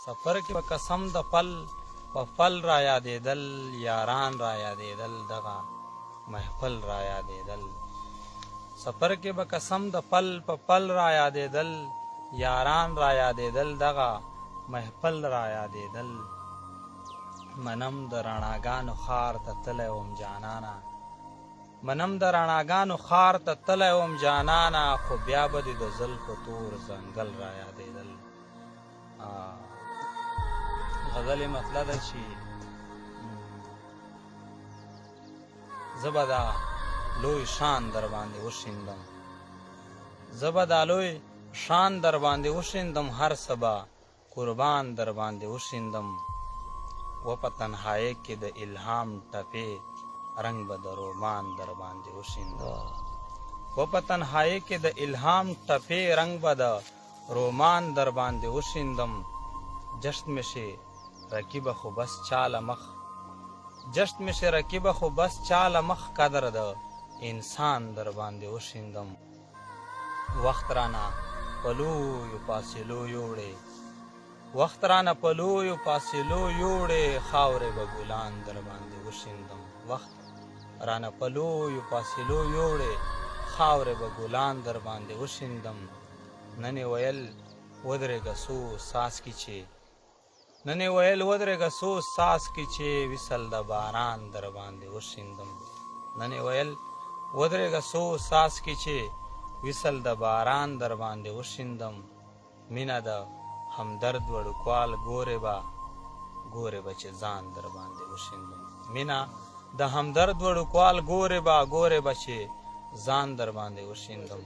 सफर کې په قسم د پل په فل را یادېدل یاران را یادېدل دغه محفل را یادېدل سفر کې به قسم د پل په پل را یادېدل یاران را یادېدل دغه محفل را یادېدل منم د رڼاګانو ښار ته تللی وم جانانه منم د رڼاګانو ښار ته تللی وم جانانه خو بیا به دې د زلفو تور ځنګل را یادېدل غزل یې مطلع ده چې زه به دا لوی شان در باندې وشیندم زه به دا لوی شان در باندې وشیندم هر سبا قربان در باندې وشیندم و په تنهایی کې د الهام ټپې رنگ به د رومان در باندې وشیندم و په تنهایی کې د الهام ټپې رنگ به د رومان در باندې وشیندم جشن میں سے رکیبه خو بس چاله مخ جشن میں سے رکیبه خو بس چاله مخ قدر د انسان در باندې وشیندم وخت رانا پلویو پاسلو یوړې وخت رانا پلویو پاسلو یوړې خاورې به ګلان در باندې وشیندم وخت رانا پلویو پاسلو یوړې خاورې به ګلان در باندې وشیندم نن ویل ودرېږه سو ساس کی چې نن ویل ودرېږه سو ساس کی چې وصل د باران در باندې وشیندم نن ویل ودرېږه سو ساس کی چې وصل د باران در باندې وشیندم مینه د همدرد وړوکوال ګورې به چې ځان در باندې وشیندم مینه د همدرد وړوکوال ګورې به چې ځان در باندې وشیندم